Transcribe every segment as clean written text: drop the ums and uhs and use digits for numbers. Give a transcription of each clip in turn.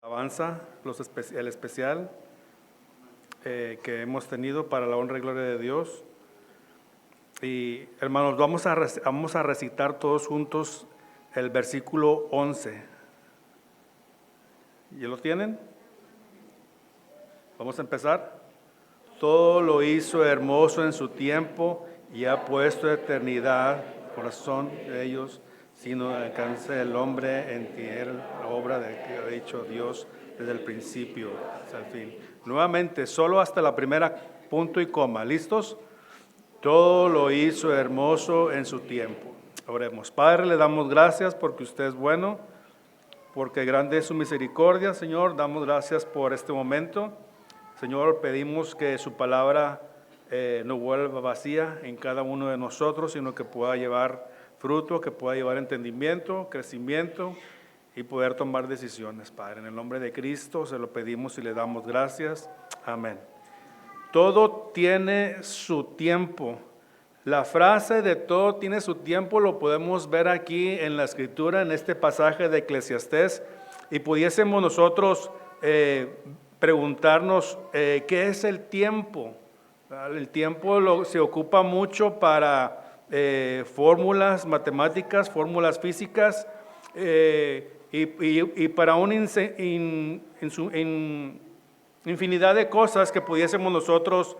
Alabanza, el especial que hemos tenido para la honra y gloria de Dios. Y hermanos, vamos a recitar todos juntos el versículo 11. ¿Ya lo tienen? Vamos a empezar. Todo lo hizo hermoso en su tiempo y ha puesto eternidad, corazón de ellos, sino alcance el hombre en tierra, la obra de que ha hecho Dios desde el principio hasta el fin. Nuevamente, solo hasta la primera punto y coma. ¿Listos? Todo lo hizo hermoso en su tiempo. Oremos. Padre, le damos gracias porque usted es bueno, porque grande es su misericordia, Señor. Damos gracias por este momento. Señor, pedimos que su palabra no vuelva vacía en cada uno de nosotros, sino que pueda llevar fruto, que pueda llevar entendimiento, crecimiento y poder tomar decisiones, Padre. En el nombre de Cristo se lo pedimos y le damos gracias. Amén. Todo tiene su tiempo. La frase de todo tiene su tiempo lo podemos ver aquí en la Escritura, en este pasaje de Eclesiastés, y pudiésemos nosotros preguntarnos qué es el tiempo. El tiempo se ocupa mucho para fórmulas matemáticas, fórmulas físicas, y para una infinidad de cosas que pudiésemos nosotros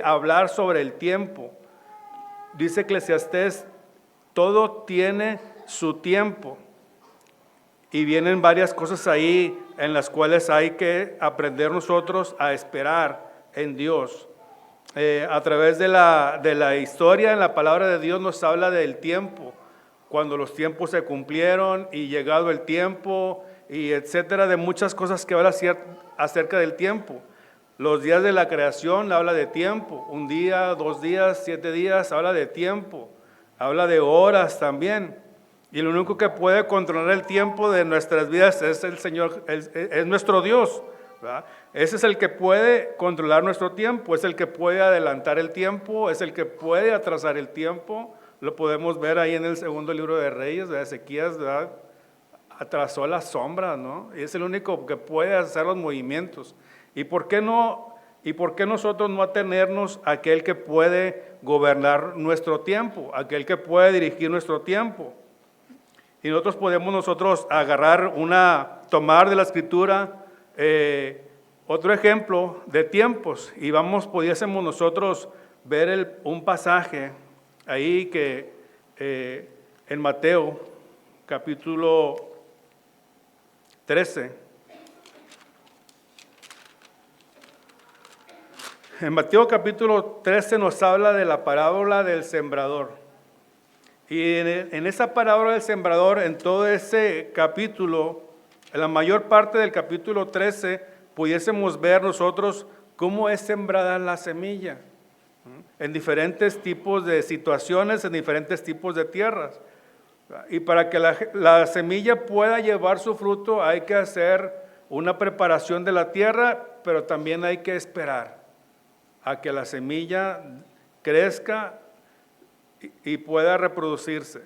hablar sobre el tiempo. Dice Eclesiastés, todo tiene su tiempo. Y vienen varias cosas ahí en las cuales hay que aprender nosotros a esperar en Dios. A través de la historia, en la palabra de Dios nos habla del tiempo, cuando los tiempos se cumplieron y llegado el tiempo, y etcétera, de muchas cosas que habla acerca del tiempo. Los días de la creación habla de tiempo, 1 día, 2 días, 7 días, habla de tiempo, habla de horas también. Y lo único que puede controlar el tiempo de nuestras vidas es el Señor, es nuestro Dios, ¿verdad? Ese es el que puede controlar nuestro tiempo, es el que puede adelantar el tiempo, es el que puede atrasar el tiempo. Lo podemos ver ahí en el segundo libro de Reyes, de Ezequías, ¿verdad? Atrasó la sombra, ¿no? Y es el único que puede hacer los movimientos. ¿Y por qué nosotros no atenernos a aquel que puede gobernar nuestro tiempo, aquel que puede dirigir nuestro tiempo? Y nosotros podemos agarrar tomar de la Escritura otro ejemplo de tiempos, y pudiésemos nosotros ver un pasaje ahí que en Mateo capítulo 13. En Mateo capítulo 13 nos habla de la parábola del sembrador. Y en esa parábola del sembrador, en todo ese capítulo, en la mayor parte del capítulo 13, pudiésemos ver nosotros cómo es sembrada la semilla en diferentes tipos de situaciones, en diferentes tipos de tierras. Y para que la semilla pueda llevar su fruto hay que hacer una preparación de la tierra, pero también hay que esperar a que la semilla crezca y pueda reproducirse.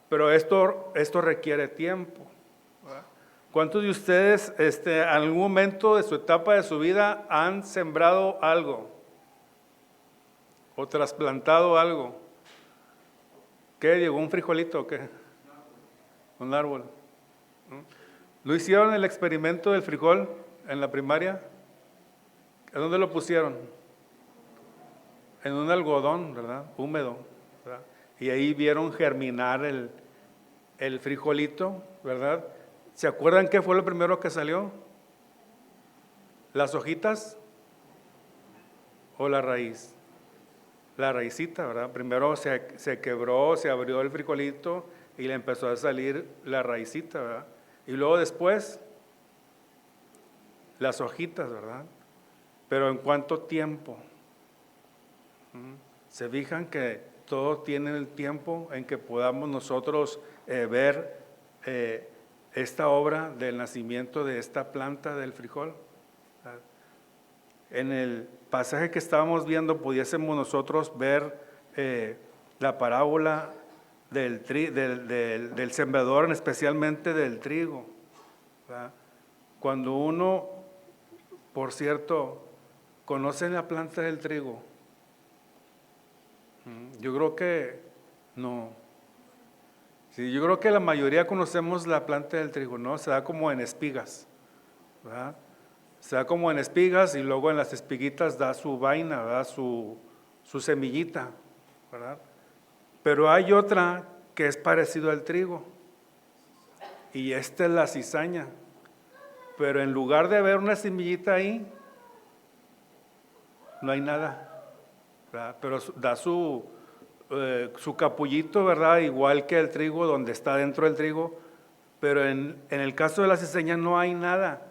Pero esto requiere tiempo. ¿Cuántos de ustedes en algún momento de su etapa de su vida han sembrado algo o trasplantado algo? ¿Qué llegó? ¿Un frijolito o qué? ¿Un árbol? ¿Lo hicieron el experimento del frijol en la primaria? ¿A dónde lo pusieron? En un algodón, ¿verdad? Húmedo, ¿verdad? Y ahí vieron germinar el frijolito, ¿verdad? ¿Se acuerdan qué fue lo primero que salió? ¿Las hojitas o la raíz? La raicita, ¿verdad? Primero se quebró, se abrió el frijolito y le empezó a salir la raicita, ¿verdad? Y luego después las hojitas, ¿verdad? Pero ¿en cuánto tiempo? ¿Se fijan que todo tiene el tiempo en que podamos nosotros ver esta obra del nacimiento de esta planta del frijol? En el pasaje que estábamos viendo pudiésemos nosotros ver la parábola del sembrador, especialmente del trigo, ¿verdad? Cuando uno, por cierto, conoce la planta del trigo, yo creo que no. Sí, yo creo que la mayoría conocemos la planta del trigo, ¿no? Se da como en espigas, ¿verdad? Se da como en espigas y luego en las espiguitas da su vaina, ¿verdad? Su semillita, ¿verdad? Pero hay otra que es parecido al trigo y esta es la cizaña. Pero en lugar de haber una semillita ahí, no hay nada, ¿verdad? Pero da su capullito, ¿verdad? Igual que el trigo, donde está dentro del trigo, pero en el caso de la cizaña no hay nada.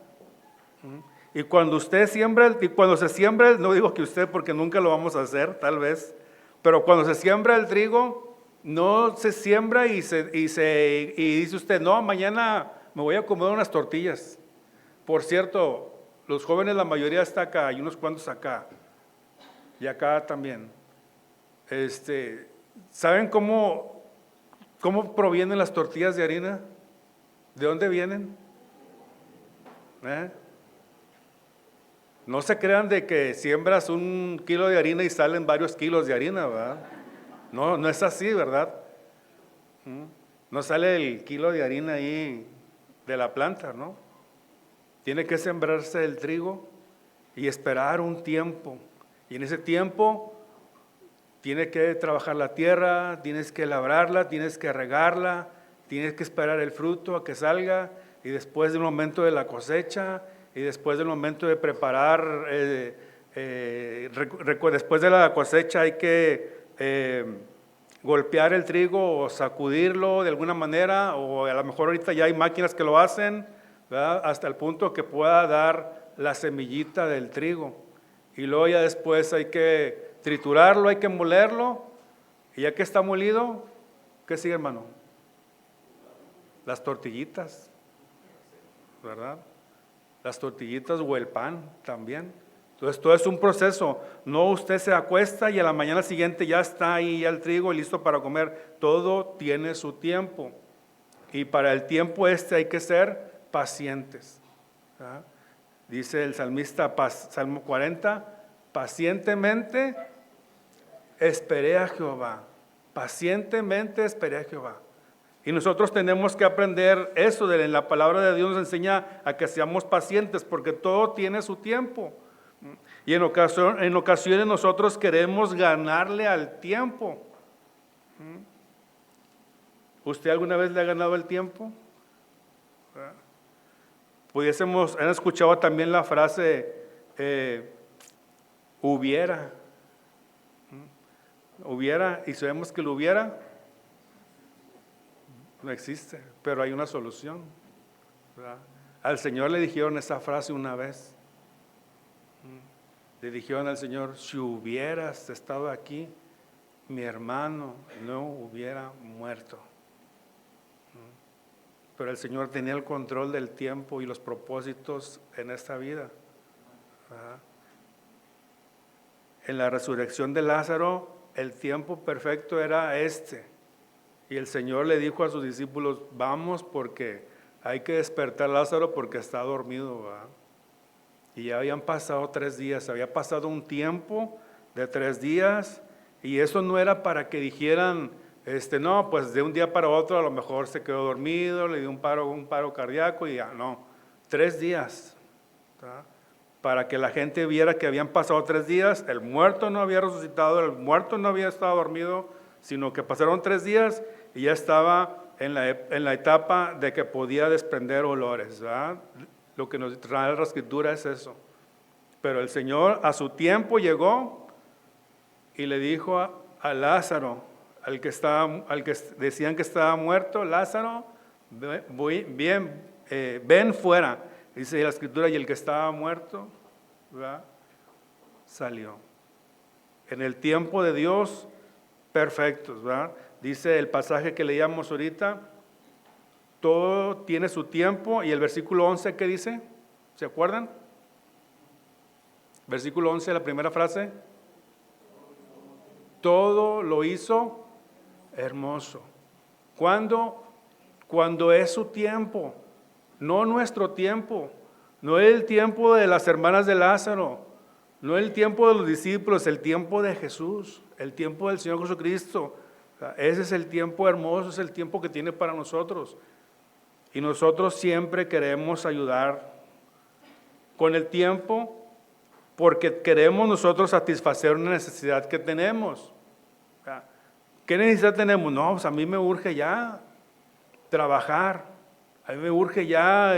Y cuando usted siembra, y cuando se siembra, no digo que usted porque nunca lo vamos a hacer, tal vez, pero cuando se siembra el trigo, no se siembra y dice usted, no, mañana me voy a comer unas tortillas. Por cierto, los jóvenes, la mayoría está acá, hay unos cuantos acá, y acá también. ¿Saben cómo provienen las tortillas de harina? ¿De dónde vienen? No se crean de que siembras 1 kilo de harina y salen varios kilos de harina, ¿verdad? No, no es así, ¿verdad? No sale el kilo de harina ahí de la planta, ¿no? Tiene que sembrarse el trigo y esperar un tiempo. Y en ese tiempo tiene que trabajar la tierra, tienes que labrarla, tienes que regarla, tienes que esperar el fruto a que salga, y después del momento de la cosecha, y después del momento de preparar, después de la cosecha hay que golpear el trigo o sacudirlo de alguna manera, o a lo mejor ahorita ya hay máquinas que lo hacen, ¿verdad? Hasta el punto que pueda dar la semillita del trigo. Y luego ya después hay que triturarlo, hay que molerlo, y ya que está molido, ¿qué sigue, hermano? Las tortillitas, ¿verdad? Las tortillitas o el pan también. Entonces todo es un proceso. No usted se acuesta y a la mañana siguiente ya está ahí ya el trigo listo para comer. Todo tiene su tiempo. Y para el tiempo hay que ser pacientes, ¿verdad? Dice el salmista, Salmo 40, pacientemente esperé a Jehová. Pacientemente esperé a Jehová. Y nosotros tenemos que aprender eso, en la palabra de Dios nos enseña a que seamos pacientes, porque todo tiene su tiempo. Y en ocasiones nosotros queremos ganarle al tiempo. ¿Usted alguna vez le ha ganado el tiempo? Han escuchado también la frase, hubiera. Hubiera, y sabemos que lo hubiera no existe, pero hay una solución, ¿verdad? Al Señor le dijeron esa frase una vez. Le dijeron al Señor, si hubieras estado aquí, mi hermano no hubiera muerto. Pero el Señor tenía el control del tiempo y los propósitos en esta vida, ¿verdad? En la resurrección de Lázaro, el tiempo perfecto era y el Señor le dijo a sus discípulos, vamos porque hay que despertar a Lázaro porque está dormido, ¿verdad? Y ya habían pasado 3 días, había pasado un tiempo de 3 días, y eso no era para que dijeran, no, pues de un día para otro a lo mejor se quedó dormido, le dio un paro cardíaco y ya, no, 3 días, ¿verdad? Para que la gente viera que habían pasado 3 días, el muerto no había resucitado, el muerto no había estado dormido, sino que pasaron 3 días y ya estaba en la etapa de que podía desprender olores, ¿verdad? Lo que nos trae la Escritura es eso. Pero el Señor a su tiempo llegó y le dijo a Lázaro, al que decían que estaba muerto, Lázaro, ven fuera. Dice la Escritura, y el que estaba muerto, ¿verdad? Salió. En el tiempo de Dios, perfectos, ¿verdad? Dice el pasaje que leíamos ahorita, todo tiene su tiempo. Y el versículo 11, ¿qué dice? ¿Se acuerdan? Versículo 11, la primera frase. Todo lo hizo hermoso. ¿Cuándo? Cuando es su tiempo, no nuestro tiempo. No es el tiempo de las hermanas de Lázaro, no es el tiempo de los discípulos, es el tiempo de Jesús, el tiempo del Señor Jesucristo. O sea, ese es el tiempo hermoso, es el tiempo que tiene para nosotros. Y nosotros siempre queremos ayudar con el tiempo porque queremos nosotros satisfacer una necesidad que tenemos. O sea, ¿qué necesidad tenemos? No, pues a mí me urge ya trabajar, a mí me urge ya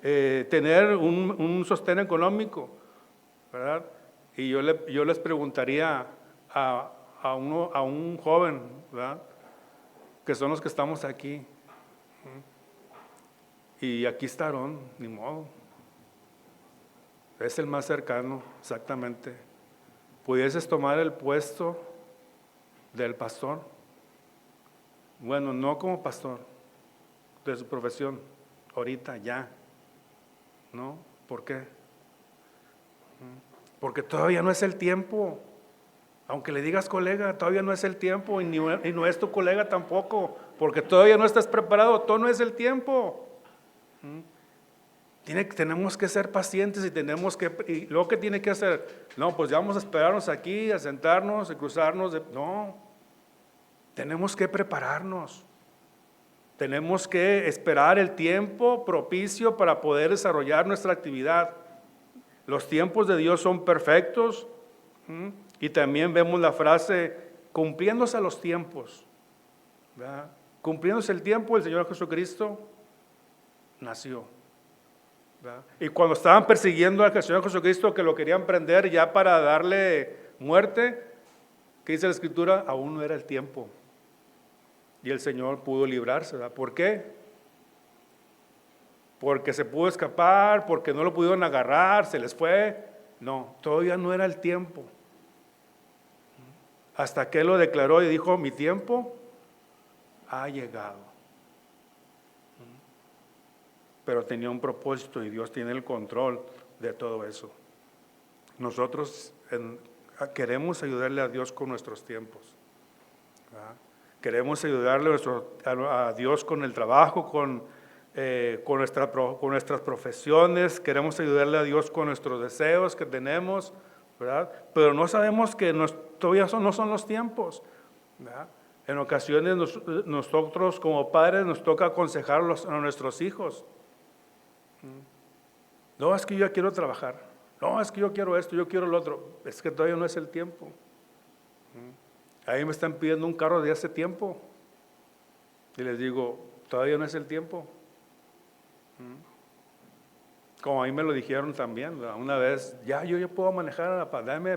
tener un sostén económico, ¿verdad? Y yo les preguntaría a un joven, ¿verdad? Que son los que estamos aquí. Y aquí está Aarón, ni modo. Es el más cercano, exactamente. ¿Pudieses tomar el puesto del pastor? Bueno, no como pastor, de su profesión, ahorita, ya. ¿No? ¿Por qué? Porque todavía no es el tiempo. Aunque le digas colega, todavía no es el tiempo y no es tu colega tampoco, porque todavía no estás preparado, todo no es el tiempo. Tenemos que ser pacientes y luego ¿qué tiene que hacer? No, pues ya vamos a esperarnos aquí, a sentarnos, a cruzarnos. No, tenemos que prepararnos. Tenemos que esperar el tiempo propicio para poder desarrollar nuestra actividad. Los tiempos de Dios son perfectos. Y también vemos la frase, cumpliéndose los tiempos. ¿Verdad? Cumpliéndose el tiempo, el Señor Jesucristo nació. ¿Verdad? Y cuando estaban persiguiendo al Señor Jesucristo, que lo querían prender ya para darle muerte, ¿qué dice la Escritura? Aún no era el tiempo. Y el Señor pudo librarse. ¿Verdad? ¿Por qué? Porque se pudo escapar, porque no lo pudieron agarrar, se les fue. No, todavía no era el tiempo. Hasta que Él lo declaró y dijo, mi tiempo ha llegado. Pero tenía un propósito y Dios tiene el control de todo eso. Nosotros queremos ayudarle a Dios con nuestros tiempos. ¿Verdad? Queremos ayudarle a Dios con el trabajo, con nuestras profesiones. Queremos ayudarle a Dios con nuestros deseos que tenemos, ¿verdad? Pero no sabemos que todavía no son los tiempos, ¿verdad? En ocasiones nosotros como padres nos toca aconsejar a nuestros hijos. No, es que yo ya quiero trabajar. No, es que yo quiero esto, yo quiero lo otro. Es que todavía no es el tiempo. Ahí me están pidiendo un carro de hace tiempo. Y les digo, todavía no es el tiempo. Como a mí me lo dijeron también, ¿verdad? Una vez, yo ya puedo manejar,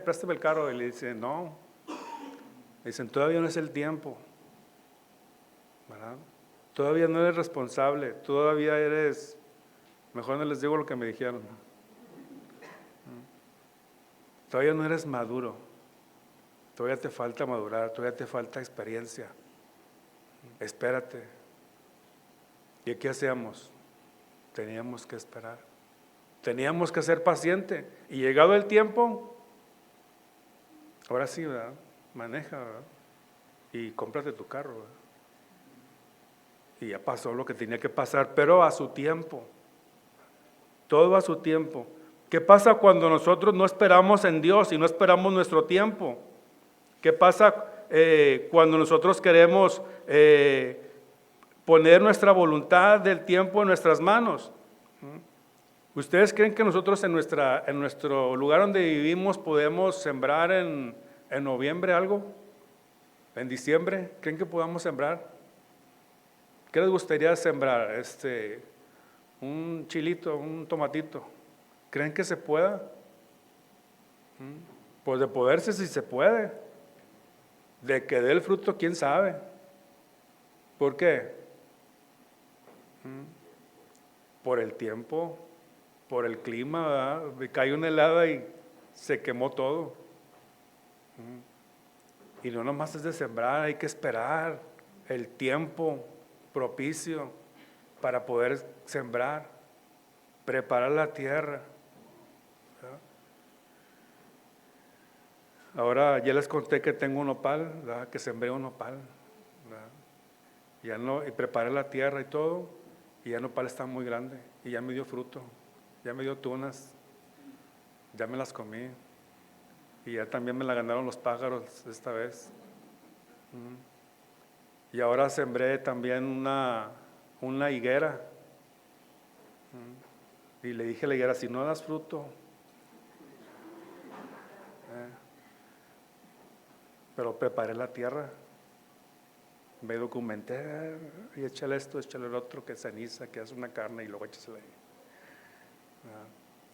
préstame el carro. Y le dicen, no. Le dicen, todavía no es el tiempo. ¿Verdad? Todavía no eres responsable, todavía eres... Mejor no les digo lo que me dijeron. Todavía no eres maduro. Todavía te falta madurar, todavía te falta experiencia. Espérate. ¿Y qué hacíamos? Teníamos que esperar. Teníamos que ser pacientes. Y llegado el tiempo, ahora sí, ¿verdad? Maneja, ¿verdad? Y cómprate tu carro, ¿verdad? Y ya pasó lo que tenía que pasar, pero a su tiempo. Todo a su tiempo. ¿Qué pasa cuando nosotros no esperamos en Dios y no esperamos nuestro tiempo? ¿Qué pasa cuando nosotros queremos poner nuestra voluntad del tiempo en nuestras manos? ¿Ustedes creen que nosotros en nuestro lugar donde vivimos podemos sembrar en noviembre algo? ¿En diciembre? ¿Creen que podamos sembrar? ¿Qué les gustaría sembrar? Un chilito, un tomatito. ¿Creen que se pueda? Pues de poderse sí se puede. De que dé el fruto, quién sabe. ¿Por qué? Por el tiempo, por el clima, ¿verdad? Cayó una helada y se quemó todo. Y no nomás es de sembrar, hay que esperar el tiempo propicio para poder sembrar, preparar la tierra. ¿Verdad? Ahora ya les conté que tengo un nopal, ¿verdad? Que sembré un nopal, ¿verdad? Y preparé la tierra y todo, y ya el nopal está muy grande y ya me dio fruto. ya me dio tunas, ya me las comí, y ya también me la ganaron los pájaros esta vez. Y ahora sembré también una higuera. Y le dije a la higuera, si no das fruto, pero preparé la tierra, me documenté, y échale esto, échale el otro, que ceniza, que hace una carne, y luego échasela ahí.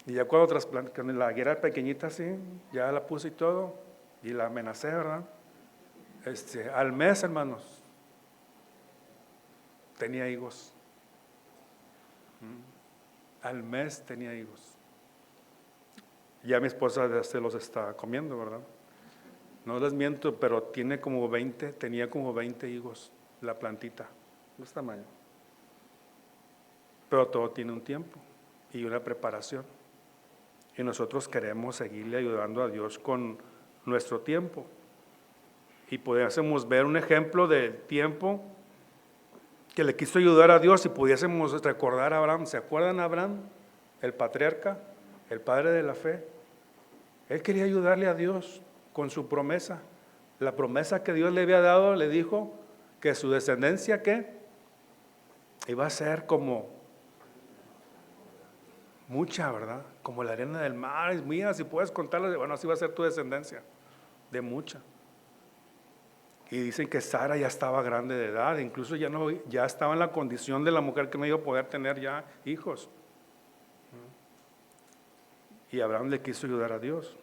Y ya cuando trasplanté, con la higuera pequeñita así, ya la puse y todo, y la amenacé, ¿verdad? Al mes, hermanos, tenía higos. Al mes tenía higos. Ya mi esposa se los está comiendo, ¿verdad? No les miento, pero tenía como 20 higos la plantita, de este tamaño. Pero todo tiene un tiempo y una preparación. Y nosotros queremos seguirle ayudando a Dios con nuestro tiempo. Y pudiésemos ver un ejemplo del tiempo que le quiso ayudar a Dios, y pudiésemos recordar a Abraham. ¿Se acuerdan a Abraham? El patriarca, el padre de la fe. Él quería ayudarle a Dios con su promesa. La promesa que Dios le había dado, le dijo que su descendencia, ¿qué? Iba a ser como mucha, ¿verdad? Como la arena del mar. Mira, si puedes contarla, bueno, así va a ser tu descendencia, de mucha. Y dicen que Sara ya estaba grande de edad, incluso ya estaba en la condición de la mujer que no iba a poder tener ya hijos. Y Abraham le quiso ayudar a Dios,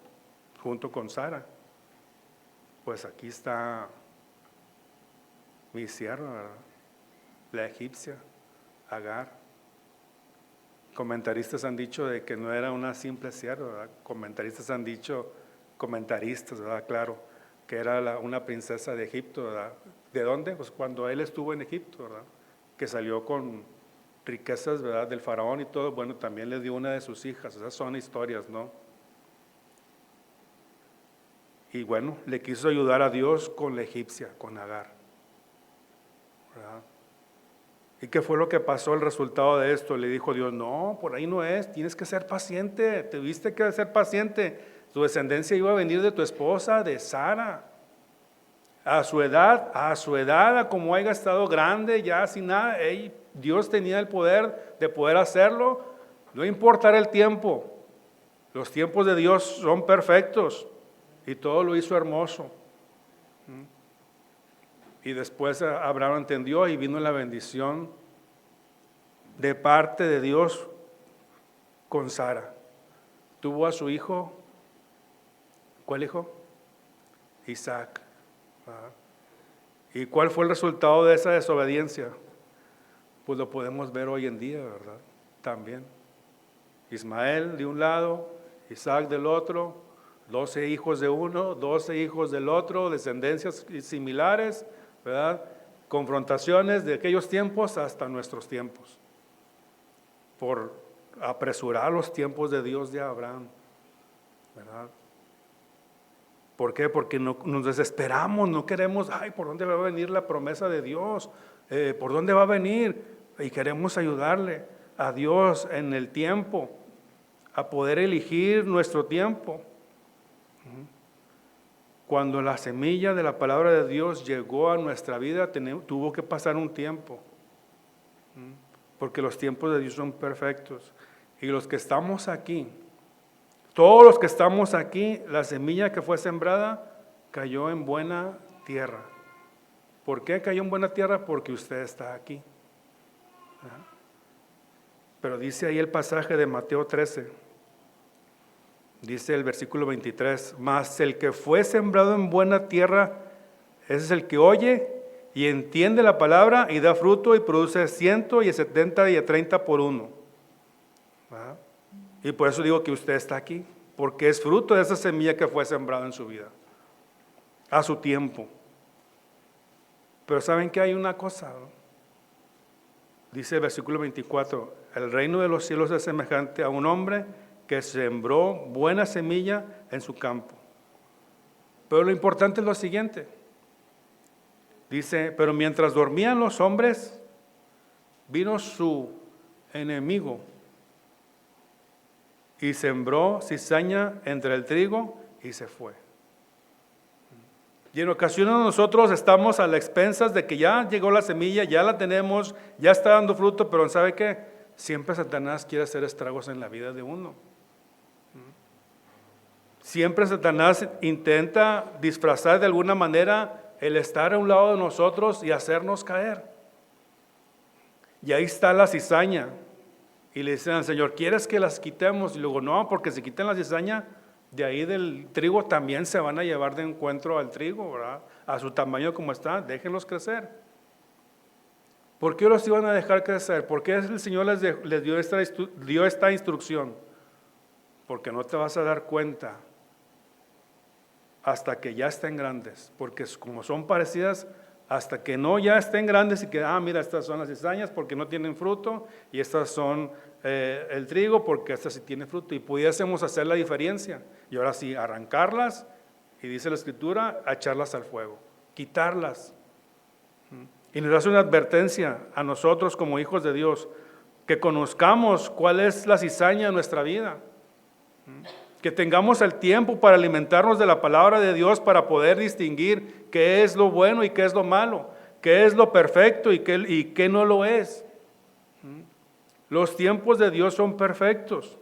junto con Sara. Pues aquí está mi sierva, ¿verdad? La egipcia, Agar. Comentaristas han dicho de que no era una simple sierva, ¿verdad? Comentaristas, ¿verdad? Claro, que era una princesa de Egipto, ¿verdad? ¿De dónde? Pues cuando él estuvo en Egipto, ¿verdad? Que salió con riquezas, ¿verdad? Del faraón y todo. Bueno, también le dio una de sus hijas. Esas son historias, ¿no? Y bueno, le quiso ayudar a Dios con la egipcia, con Agar, ¿verdad? ¿Y qué fue lo que pasó? El resultado de esto, le dijo Dios, no, por ahí no es, tienes que ser paciente, tuviste que ser paciente. Tu descendencia iba a venir de tu esposa, de Sara. A su edad, como haya estado grande, ya sin nada, Dios tenía el poder de poder hacerlo. No importara el tiempo, los tiempos de Dios son perfectos, y todo lo hizo hermoso. Y después Abraham entendió, y vino la bendición de parte de Dios con Sara. Tuvo a su hijo, ¿cuál hijo? Isaac. ¿Y cuál fue el resultado de esa desobediencia? Pues lo podemos ver hoy en día, ¿verdad? También. Ismael de un lado, Isaac del otro, 12 hijos de uno, 12 hijos del otro, descendencias similares, ¿verdad? Confrontaciones de aquellos tiempos hasta nuestros tiempos, por apresurar los tiempos de Dios de Abraham, ¿verdad? ¿Por qué? Porque nos desesperamos, no queremos, ¿por dónde va a venir la promesa de Dios? ¿Por dónde va a venir? Y queremos ayudarle a Dios en el tiempo, a poder elegir nuestro tiempo. Cuando la semilla de la palabra de Dios llegó a nuestra vida, tuvo que pasar un tiempo, porque los tiempos de Dios son perfectos. Y los que estamos aquí, todos los que estamos aquí, la semilla que fue sembrada cayó en buena tierra. ¿Por qué cayó en buena tierra? Porque usted está aquí. Pero dice ahí el pasaje de Mateo 13, dice el versículo 23, mas el que fue sembrado en buena tierra, ese es el que oye y entiende la palabra y da fruto y produce 100 y 70 y 30 por uno. Y por eso digo que usted está aquí, porque es fruto de esa semilla que fue sembrada en su vida, a su tiempo. Pero ¿saben que hay una cosa? Dice el versículo 24, el reino de los cielos es semejante a un hombre que sembró buena semilla en su campo. Pero lo importante es lo siguiente. Dice, pero mientras dormían los hombres, vino su enemigo y sembró cizaña entre el trigo y se fue. Y en ocasiones nosotros estamos a las expensas de que ya llegó la semilla, ya la tenemos, ya está dando fruto, pero ¿sabe qué? Siempre Satanás quiere hacer estragos en la vida de uno. Siempre Satanás intenta disfrazar de alguna manera el estar a un lado de nosotros y hacernos caer. Y ahí está la cizaña. Y le dicen al Señor, ¿quieres que las quitemos? Y luego, no, porque si quitan la cizaña, de ahí del trigo también se van a llevar de encuentro al trigo, ¿verdad? A su tamaño como está, déjenlos crecer. ¿Por qué los iban a dejar crecer? ¿Por qué el Señor les dio esta instrucción? Porque no te vas a dar cuenta hasta que ya estén grandes, porque como son parecidas, hasta que no ya estén grandes y que, mira, estas son las cizañas porque no tienen fruto, y estas son el trigo porque estas sí tienen fruto, y pudiésemos hacer la diferencia, y ahora sí, arrancarlas, y dice la Escritura, echarlas al fuego, quitarlas. Y nos hace una advertencia a nosotros como hijos de Dios, que conozcamos cuál es la cizaña de nuestra vida, que tengamos el tiempo para alimentarnos de la palabra de Dios para poder distinguir qué es lo bueno y qué es lo malo, qué es lo perfecto y qué no lo es. Los tiempos de Dios son perfectos.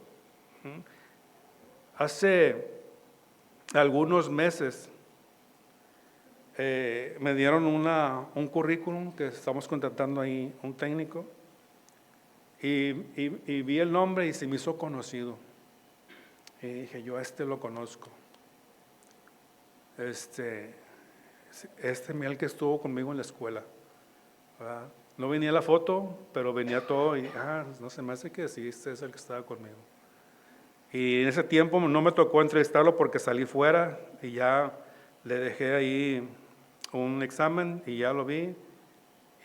Hace algunos meses me dieron un currículum que estamos contratando ahí, un técnico, y vi el nombre y se me hizo conocido. Y dije, yo a este lo conozco. Miguel que estuvo conmigo en la escuela, ¿verdad? No venía la foto, pero venía todo y, no se me hace que sí, este es el que estaba conmigo. Y en ese tiempo no me tocó entrevistarlo porque salí fuera y ya le dejé ahí un examen y ya lo vi.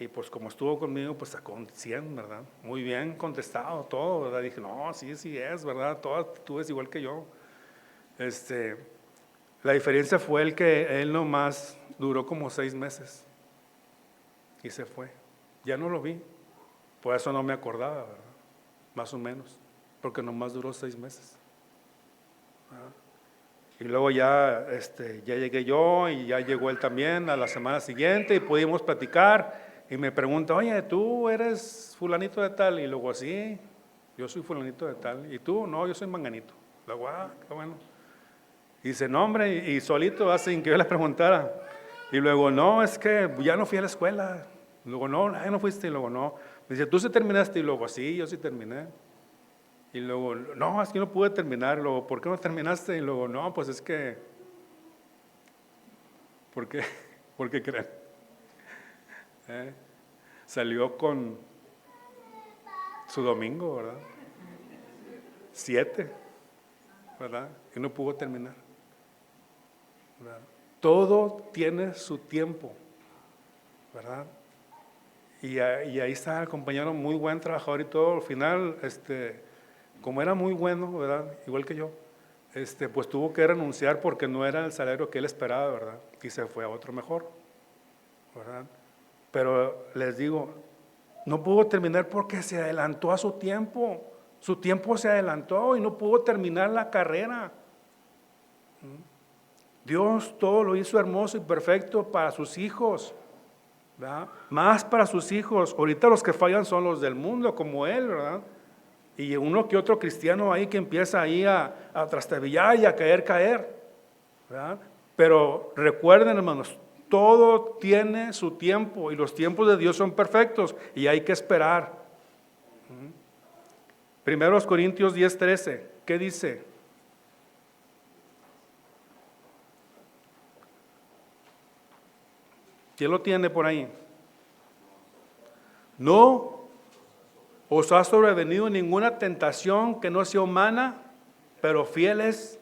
Y pues como estuvo conmigo, pues sacó un 100, ¿verdad? Muy bien contestado todo, ¿verdad? Dije, no, sí es, ¿verdad? Tú es igual que yo. La diferencia fue el que él nomás duró como 6 meses y se fue. Ya no lo vi, por eso no me acordaba, ¿verdad? Más o menos, porque nomás duró 6 meses. ¿Verdad? Y luego ya llegué yo y ya llegó él también a la semana siguiente y pudimos platicar. Y me pregunta, oye, ¿tú eres fulanito de tal? Y luego, sí, yo soy fulanito de tal. ¿Y tú? No, yo soy manganito. Luego, qué bueno. Y dice, no, hombre, y solito, sin que yo le preguntara. Y luego, no, es que ya no fui a la escuela. Luego, no, ya no fuiste. Y luego, no. Dice, ¿tú sí terminaste? Y luego, sí, yo sí terminé. Y luego, no, es que no pude terminar. Y luego, ¿por qué no terminaste? Y luego, no, pues es que, ¿por qué? ¿Por qué creen? Salió con su domingo, ¿verdad? 7, ¿verdad? Y no pudo terminar, ¿verdad? Todo tiene su tiempo, ¿verdad? Y ahí está el compañero, muy buen trabajador y todo. Al final, como era muy bueno, ¿verdad? Igual que yo, pues tuvo que renunciar porque no era el salario que él esperaba, ¿verdad? Y se fue a otro mejor, ¿verdad? Pero les digo, no pudo terminar porque se adelantó a su tiempo. Su tiempo se adelantó y no pudo terminar la carrera. Dios todo lo hizo hermoso y perfecto para sus hijos, ¿verdad? Más para sus hijos. Ahorita los que fallan son los del mundo, como él, ¿verdad? Y uno que otro cristiano ahí que empieza ahí a trastabillar y a caer, ¿verdad? Pero recuerden, hermanos, todo tiene su tiempo y los tiempos de Dios son perfectos y hay que esperar. 1 Corintios 10:13, ¿qué dice? ¿Quién lo tiene por ahí? No os ha sobrevenido ninguna tentación que no sea humana, pero fiel es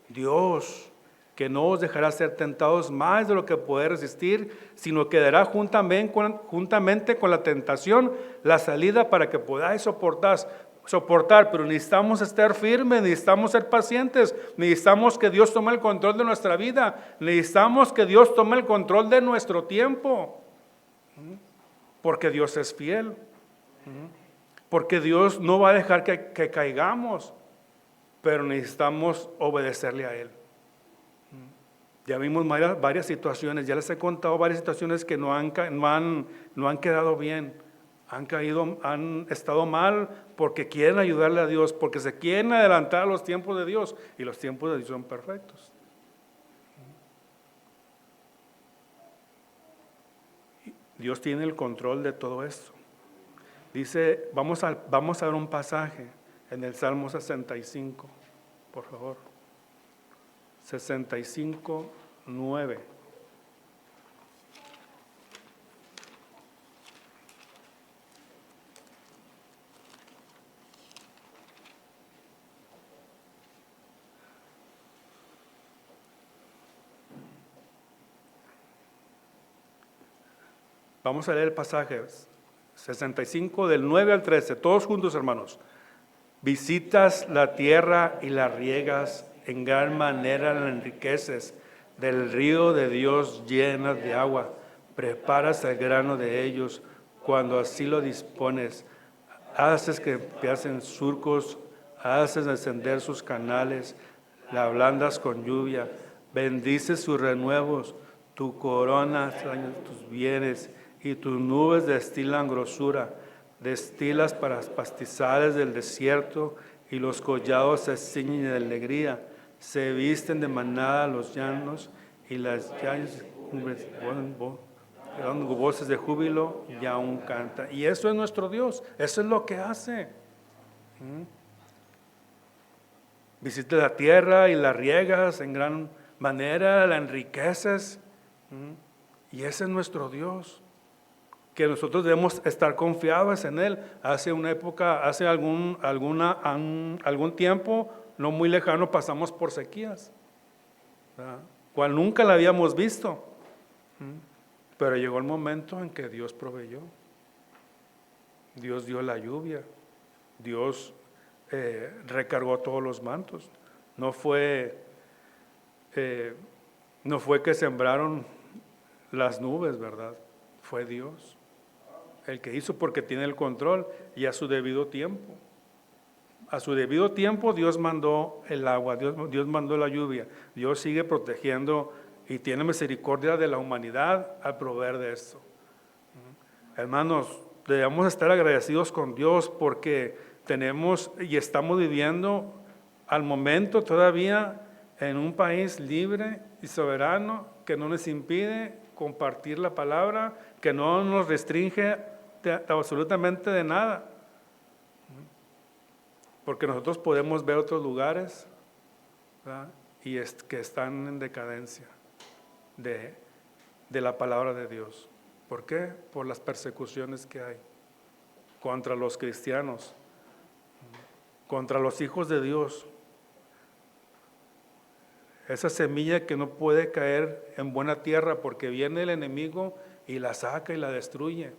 Dios, que no os dejará ser tentados más de lo que poder resistir, sino que dará juntamente con la tentación la salida para que podáis soportar. Pero necesitamos estar firmes, necesitamos ser pacientes, necesitamos que Dios tome el control de nuestra vida, necesitamos que Dios tome el control de nuestro tiempo, porque Dios es fiel, porque Dios no va a dejar que caigamos. pero necesitamos obedecerle a Él. Ya vimos varias situaciones, ya les he contado varias situaciones que no han quedado bien, han estado mal porque quieren ayudarle a Dios, porque se quieren adelantar a los tiempos de Dios, y los tiempos de Dios son perfectos. Dios tiene el control de todo esto. Dice, vamos a ver un pasaje en el Salmo 65, por favor. 65, 9. Vamos a leer el pasaje 65 del 9 al 13, todos juntos, hermanos. Visitas la tierra y la riegas, en gran manera la enriqueces, del río de Dios llenas de agua, preparas el grano de ellos, cuando así lo dispones, haces que empiecen surcos, haces descender sus canales, la ablandas con lluvia, bendices sus renuevos, tu corona tus bienes, y tus nubes destilan grosura. Destilas para los pastizales del desierto, y los collados se ciñen de alegría. Se visten de manada los llanos, y las llanas dan voces de júbilo y aún canta. Y eso es nuestro Dios, eso es lo que hace. Visita la tierra y la riegas en gran manera, la enriqueces. Y ese es nuestro Dios, que nosotros debemos estar confiados en Él. Hace una época, hace algún tiempo, no muy lejano, pasamos por sequías, ¿verdad? Cual nunca la habíamos visto. Pero llegó el momento en que Dios proveyó. Dios dio la lluvia. Dios recargó todos los mantos. No fue que sembraron las nubes, ¿verdad? Fue Dios el que hizo, porque tiene el control, y a su debido tiempo. A su debido tiempo Dios mandó el agua, Dios mandó la lluvia. Dios sigue protegiendo y tiene misericordia de la humanidad al proveer de esto. Hermanos, debemos estar agradecidos con Dios porque tenemos y estamos viviendo al momento todavía en un país libre y soberano que no nos impide compartir la palabra, que no nos restringe absolutamente de nada. Porque nosotros podemos ver otros lugares, ¿verdad? Y que están en decadencia de la palabra de Dios. ¿Por qué? Por las persecuciones que hay contra los cristianos, contra los hijos de Dios. Esa semilla que no puede caer en buena tierra porque viene el enemigo y la saca y la destruye.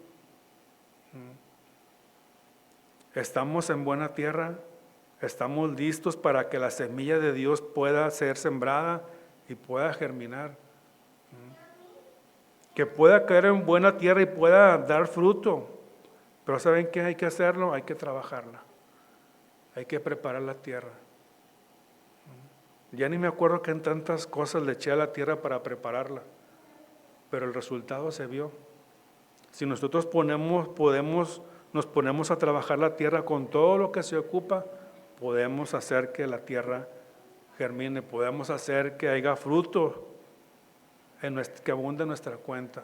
Estamos en buena tierra, estamos listos para que la semilla de Dios pueda ser sembrada y pueda germinar. Que pueda caer en buena tierra y pueda dar fruto. Pero ¿saben qué hay que hacerlo? Hay que trabajarla. Hay que preparar la tierra. Ya ni me acuerdo que en tantas cosas le eché a la tierra para prepararla, pero el resultado se vio. Si nosotros nos ponemos a trabajar la tierra con todo lo que se ocupa, podemos hacer que la tierra germine, podemos hacer que haya fruto que abunde en nuestra cuenta,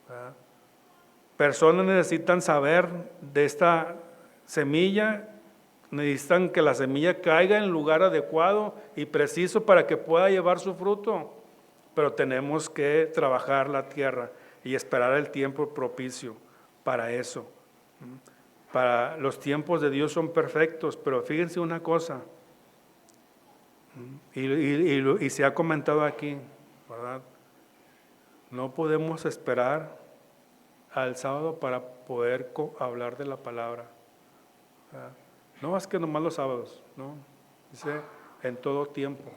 ¿verdad? Personas necesitan saber de esta semilla, necesitan que la semilla caiga en el lugar adecuado y preciso para que pueda llevar su fruto, pero tenemos que trabajar la tierra y esperar el tiempo propicio para eso. Para los tiempos de Dios son perfectos, pero fíjense una cosa, y se ha comentado aquí, ¿verdad? No podemos esperar al sábado para poder hablar de la palabra, ¿verdad? No más que nomás los sábados, ¿no? Dice en todo tiempo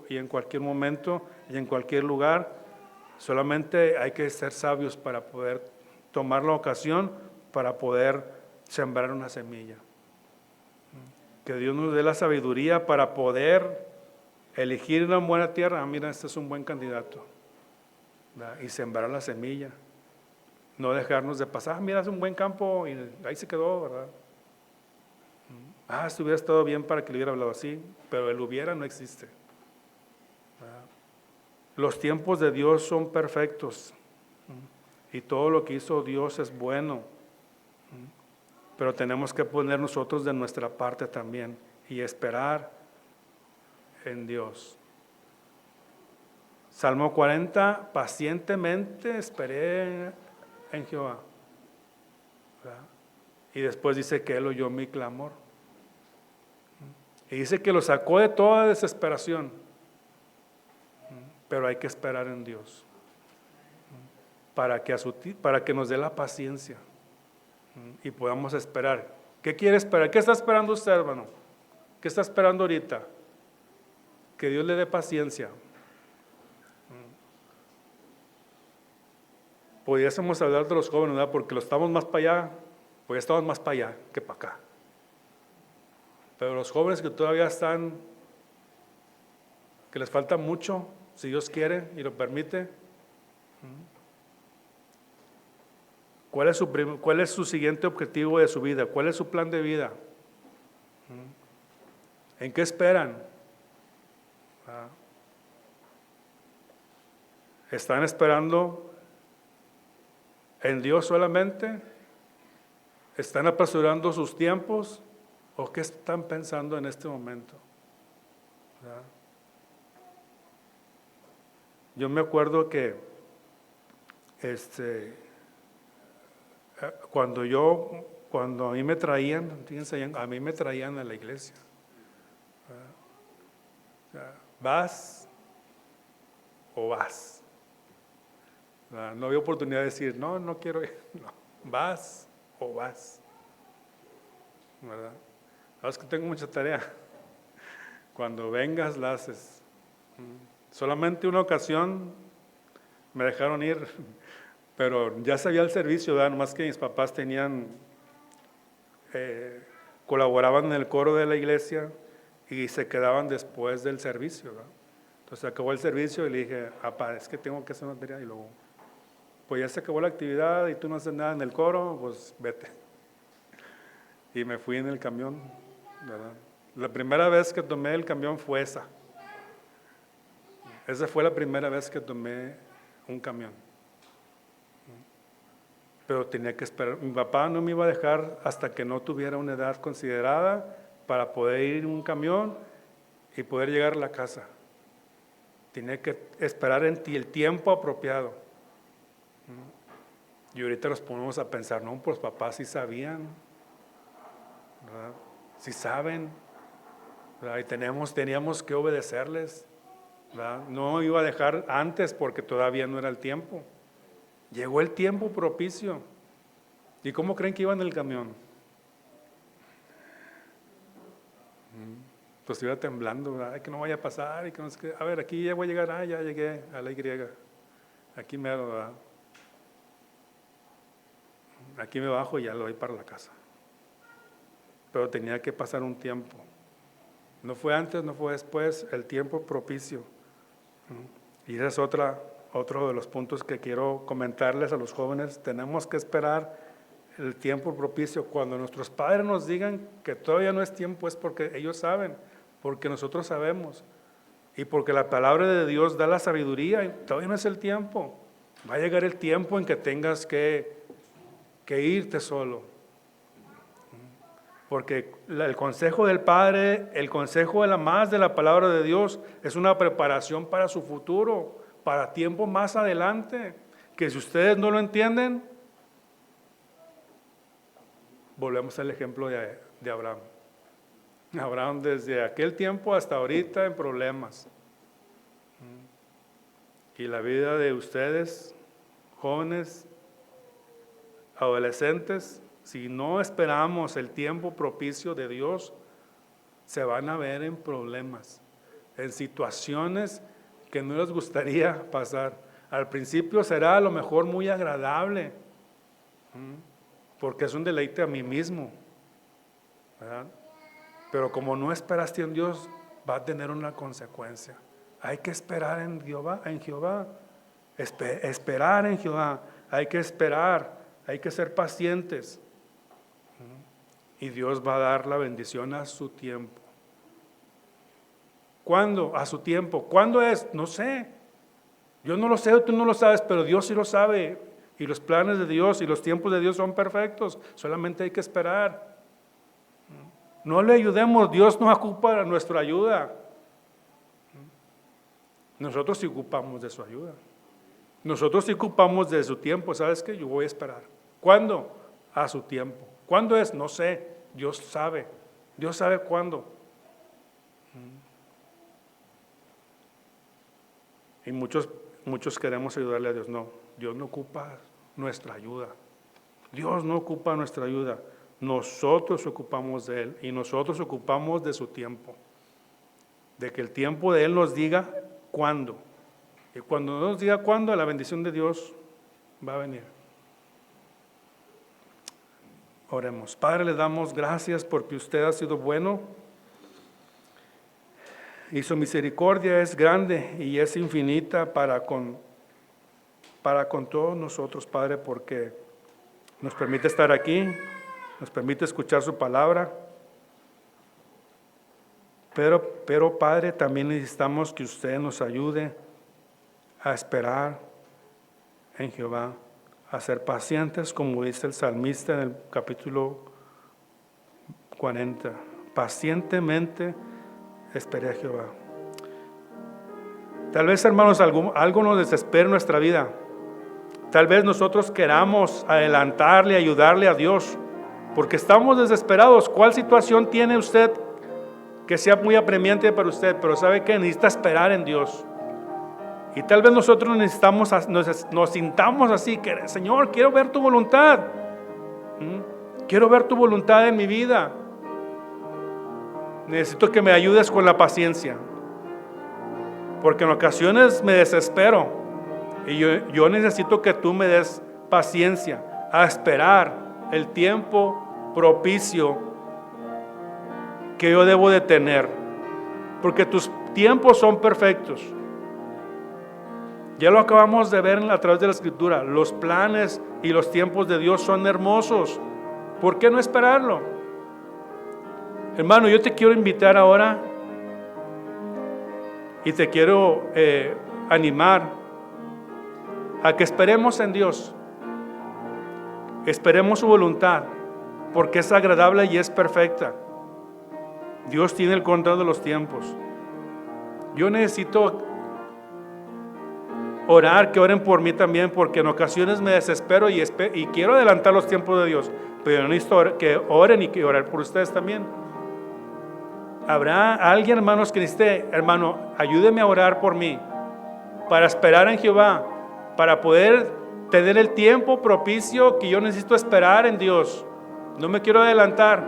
y en cualquier momento y en cualquier lugar. Solamente hay que ser sabios para poder tomar la ocasión para poder sembrar una semilla. Que Dios nos dé la sabiduría para poder elegir una buena tierra. Mira, este es un buen candidato, ¿verdad? Y sembrar la semilla. No dejarnos de pasar, mira, es un buen campo y ahí se quedó, ¿verdad? Esto hubiera estado bien para que le hubiera hablado así, pero el hubiera no existe, ¿verdad? Los tiempos de Dios son perfectos y todo lo que hizo Dios es bueno, pero tenemos que poner nosotros de nuestra parte también y esperar en Dios. Salmo 40, pacientemente esperé en Jehová, ¿verdad? Y después dice que Él oyó mi clamor. Y dice que lo sacó de toda desesperación. Pero hay que esperar en Dios para que nos dé la paciencia y podamos esperar. ¿Qué quiere esperar? ¿Qué está esperando usted, hermano? ¿Qué está esperando ahorita? Que Dios le dé paciencia. Pudiésemos hablar de los jóvenes, ¿verdad? Porque los estamos más para allá, pues estamos más para allá que para acá. Pero los jóvenes que todavía están, que les falta mucho, si Dios quiere y lo permite, ¿cuál es su siguiente objetivo de su vida? ¿Cuál es su plan de vida? ¿En qué esperan? ¿Están esperando en Dios solamente? ¿Están apresurando sus tiempos? ¿O qué están pensando en este momento? ¿Verdad? Yo me acuerdo que cuando a mí me traían, fíjense, a mí me traían a la iglesia. ¿Vas o vas? No había oportunidad de decir, no quiero ir. No, ¿vas o vas? ¿Verdad? Es que tengo mucha tarea. Cuando vengas la haces. Solamente una ocasión me dejaron ir, pero ya sabía el servicio, ¿verdad? Nomás que mis papás colaboraban en el coro de la iglesia y se quedaban después del servicio, ¿verdad? Entonces acabó el servicio y le dije, papá, es que tengo que hacer una tarea, y luego, pues ya se acabó la actividad y tú no haces nada en el coro, pues vete. Y me fui en el camión, ¿verdad? La primera vez que tomé el camión fue esa. Esa fue la primera vez que tomé un camión. Pero tenía que esperar. Mi papá no me iba a dejar hasta que no tuviera una edad considerada para poder ir en un camión y poder llegar a la casa. Tenía que esperar en ti el tiempo apropiado. Y ahorita nos ponemos a pensar, no, pues papás sí sabían, ¿verdad? Sí saben, ¿verdad? Y teníamos que obedecerles, ¿verdad? No iba a dejar antes porque todavía no era el tiempo. Llegó el tiempo propicio. ¿Y cómo creen que iba en el camión? Pues iba temblando, ¿verdad? Ay, que no vaya a pasar, y que no sé qué. A ver, aquí ya voy a llegar, ya llegué a la Y. Aquí mero, ¿verdad? Aquí me bajo y ya lo voy para la casa. Pero tenía que pasar un tiempo. No fue antes, no fue después, el tiempo propicio. Y ese es otro de los puntos que quiero comentarles a los jóvenes. Tenemos que esperar el tiempo propicio. Cuando nuestros padres nos digan que todavía no es tiempo, es porque ellos saben, porque nosotros sabemos, y porque la palabra de Dios da la sabiduría, y todavía no es el tiempo. Va a llegar el tiempo en que tengas que irte solo. Porque el consejo del Padre, el consejo de la más de la palabra de Dios es una preparación para su futuro, para tiempo más adelante, que si ustedes no lo entienden, volvemos al ejemplo de Abraham. Abraham desde aquel tiempo hasta ahorita en problemas. Y la vida de ustedes, jóvenes, adolescentes, si no esperamos el tiempo propicio de Dios, se van a ver en problemas, en situaciones que no les gustaría pasar. Al principio será a lo mejor muy agradable, porque es un deleite a mí mismo, ¿verdad? Pero como no esperaste en Dios, va a tener una consecuencia. Hay que esperar en Jehová, esperar en Jehová. Hay que esperar, hay que ser pacientes. Y Dios va a dar la bendición a su tiempo. ¿Cuándo? A su tiempo. ¿Cuándo es? No sé. Yo no lo sé, tú no lo sabes, pero Dios sí lo sabe. Y los planes de Dios y los tiempos de Dios son perfectos. Solamente hay que esperar. No le ayudemos, Dios no ocupa nuestra ayuda. Nosotros sí ocupamos de su ayuda. Nosotros sí ocupamos de su tiempo. ¿Sabes qué? Yo voy a esperar. ¿Cuándo? A su tiempo. ¿Cuándo es? No sé. Dios sabe. Dios sabe cuándo. Y muchos queremos ayudarle a Dios. No, Dios no ocupa nuestra ayuda. Dios no ocupa nuestra ayuda. Nosotros ocupamos de Él y nosotros ocupamos de su tiempo. De que el tiempo de Él nos diga cuándo. Y cuando nos diga cuándo, la bendición de Dios va a venir. Oremos. Padre, le damos gracias porque usted ha sido bueno y su misericordia es grande y es infinita para con todos nosotros, Padre, porque nos permite estar aquí, nos permite escuchar su palabra. Pero Padre, también necesitamos que usted nos ayude a esperar en Jehová, a ser pacientes, como dice el salmista en el capítulo 40. Pacientemente esperé a Jehová. Tal vez, hermanos, algo nos desespera en nuestra vida. Tal vez nosotros queramos adelantarle, ayudarle a Dios, porque estamos desesperados. ¿Cuál situación tiene usted que sea muy apremiante para usted? Pero ¿sabe qué? Necesita esperar en Dios. Y tal vez nosotros nos sintamos así, que Señor, quiero ver tu voluntad. Quiero ver tu voluntad en mi vida. Necesito que me ayudes con la paciencia. Porque en ocasiones me desespero. Y yo necesito que tú me des paciencia a esperar el tiempo propicio que yo debo de tener. Porque tus tiempos son perfectos. Ya lo acabamos de ver a través de la Escritura. Los planes y los tiempos de Dios son hermosos. ¿Por qué no esperarlo? Hermano, yo te quiero invitar ahora y te quiero animar a que esperemos en Dios. Esperemos su voluntad, porque es agradable y es perfecta. Dios tiene el control de los tiempos. Yo necesito orar, que oren por mí también, porque en ocasiones me desespero y quiero adelantar los tiempos de Dios, pero necesito que oren y que orar por ustedes también. ¿Habrá alguien, hermanos, que necesite, hermano, ayúdeme a orar por mí, para esperar en Jehová, para poder tener el tiempo propicio que yo necesito esperar en Dios? No me quiero adelantar,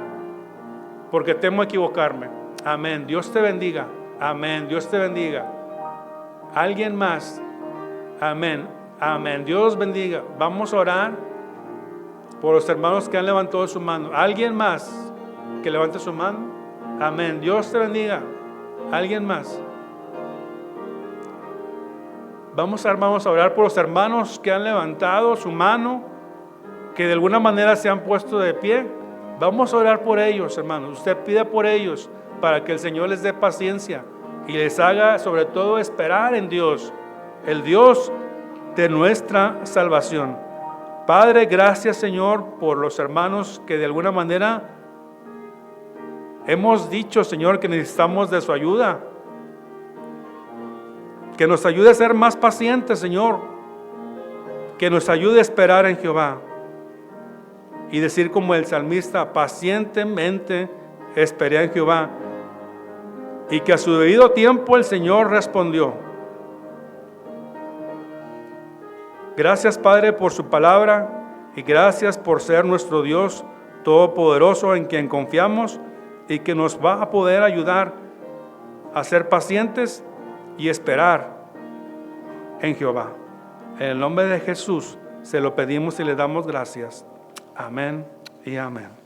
porque temo equivocarme. Amén. Dios te bendiga. Amén. Dios te bendiga. ¿Alguien más? Amén, amén. Dios bendiga. Vamos a orar por los hermanos que han levantado su mano. ¿Alguien más que levante su mano? Amén. Dios te bendiga. ¿Alguien más? Vamos a orar por los hermanos que han levantado su mano, que de alguna manera se han puesto de pie. Vamos a orar por ellos, hermanos. Usted pide por ellos para que el Señor les dé paciencia y les haga sobre todo esperar en Dios, el Dios de nuestra salvación. Padre, gracias, Señor, por los hermanos que de alguna manera hemos dicho, Señor, que necesitamos de su ayuda. Que nos ayude a ser más pacientes, Señor. Que nos ayude a esperar en Jehová. Y decir como el salmista, pacientemente esperé en Jehová. Y que a su debido tiempo el Señor respondió. Gracias, Padre, por su palabra y gracias por ser nuestro Dios todopoderoso en quien confiamos y que nos va a poder ayudar a ser pacientes y esperar en Jehová. En el nombre de Jesús se lo pedimos y le damos gracias. Amén y amén.